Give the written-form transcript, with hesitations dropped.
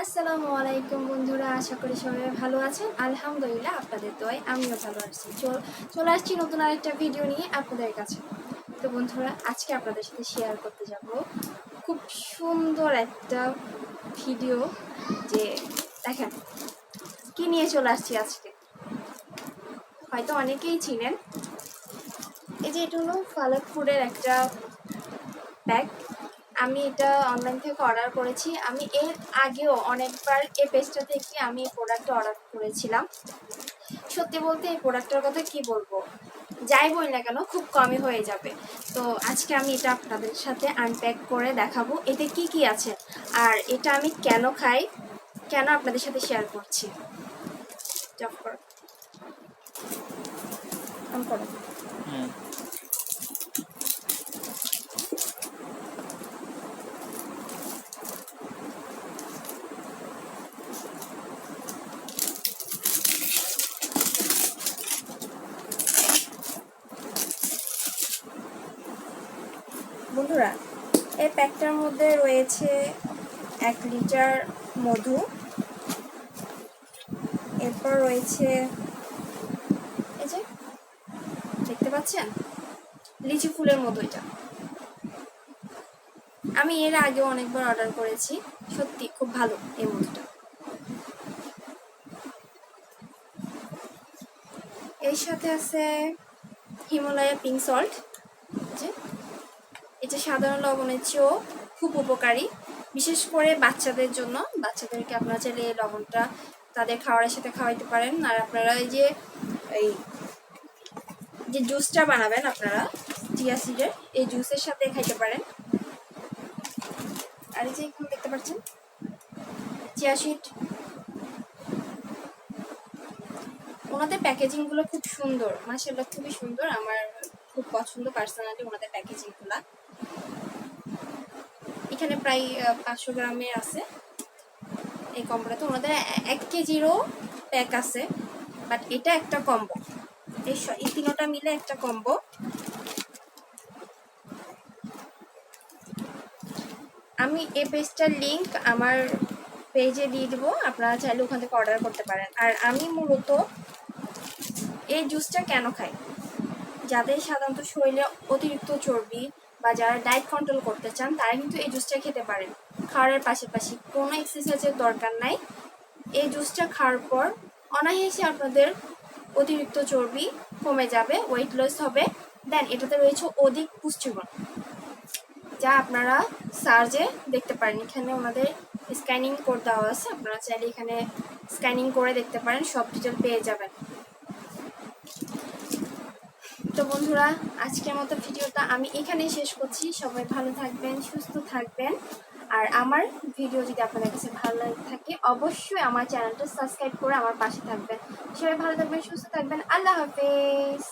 আসসালামু আলাইকুম বন্ধুরা, আশা করি সবাই ভালো আছেন। আলহামদুলিল্লাহ, আপনাদের দোয়ায় আমিও ভালো আছি। চলে আসছি নতুন আরেকটা ভিডিও নিয়ে আপনাদের কাছে। তো বন্ধুরা, আজকে আপনাদের সাথে শেয়ার করতে যাব খুব সুন্দর একটা ভিডিও। যে দেখেন কি নিয়ে চলে আসছি আজকে, হয়তো অনেকেই চিনেন। এই যে এটা হলো ফালাকপুরের একটা ব্যাগ। আমি এটা অনলাইন থেকে অর্ডার করেছি। আমি এর আগেও অনেকবার এই পেজটা থেকে আমি এই প্রোডাক্টটা অর্ডার করেছিলাম। সত্যি বলতে এই প্রোডাক্টটার কথা কি বলবো, যাই বলি না কেন খুব কমই হয়ে যাবে। তো আজকে আমি এটা আপনাদের সাথে আনপ্যাক করে দেখাবো এতে কি কি আছে, আর এটা আমি কেন খাই, কেন আপনাদের সাথে শেয়ার করছি। বন্ধুরা, এই প্যাকটার মধ্যে রয়েছে 1 লিটার মধু, এরপর রয়েছে এই যে দেখতে পাচ্ছেন লিচি ফুলের মধু। এটা আমি এর আগে অনেকবার অর্ডার করেছি, সত্যি খুব ভালো এই মধুটা। এর সাথে আছে হিমালয়া পিঙ্ক সল্ট, যে এটা সাধারণ লবণের চেয়েও খুব উপকারী, বিশেষ করে বাচ্চাদের জন্য। বাচ্চাদেরকে আপনারা চাইলে এই লবণটা তাদের খাবারের সাথে খাওয়াইতে পারেন। আর আপনারা এই যে জুসটা বানাবেন আপনারা চিয়া সিডের, এই জুসের সাথে খাইতে পারেন। আর এই যে এখানে দেখতে পাচ্ছেন চিয়া সিড, ওনাদের প্যাকেজিংগুলো খুব সুন্দর, মাশাআল্লাহ খুবই সুন্দর। আমার খুব পছন্দ পার্সোনালি ওনাদের প্যাকেজিংগুলো। এখানে প্রায় 500 গ্রামের আছে এই কম্বোটা। তো ওনাদের 1 কেজিরও প্যাক আছে, বাট এটা একটা কম্বো, এই তিনোটা মিলে একটা কম্বো। আমি এই পেজটার লিঙ্ক আমার পেজে দিয়ে দেবো, আপনারা চাইলে ওখান থেকে অর্ডার করতে পারেন। আর আমি মূলত এই জুসটা কেন খাই, যাদের সাধারণত শরীরে অতিরিক্ত চর্বি বা যারা ডায়েট কন্ট্রোল করতে চান তারা কিন্তু এই জুসটা খেতে পারেন। খাওয়ার পাশাপাশি কোনো এক্সারসাইজের দরকার নাই। এই জুসটা খাওয়ার পর অনায়াসে আপনাদের অতিরিক্ত চর্বি কমে যাবে, ওয়েট লস হবে। দেন এটাতে রয়েছে অধিক পুষ্টিগুণ, যা আপনারা সার্চে দেখতে পারেন। এখানে ওনাদের স্ক্যানিং কোড দেওয়া আছে, আপনারা চাইলে এখানে স্ক্যানিং করে দেখতে পারেন, সব ডিটেল পেয়ে যাবেন। তো বন্ধুরা, আজকের মতো ভিডিওটা আমি এখানেই শেষ করছি। সবাই ভালো থাকবেন, সুস্থ থাকবেন। আর আমার ভিডিও যদি আপনাদের কাছে ভালো লাগে থাকে, অবশ্যই আমার চ্যানেলটা সাবস্ক্রাইব করে আমার পাশে থাকবেন। সবাই ভালো থাকবেন, সুস্থ থাকবেন। আল্লাহ হাফেজ।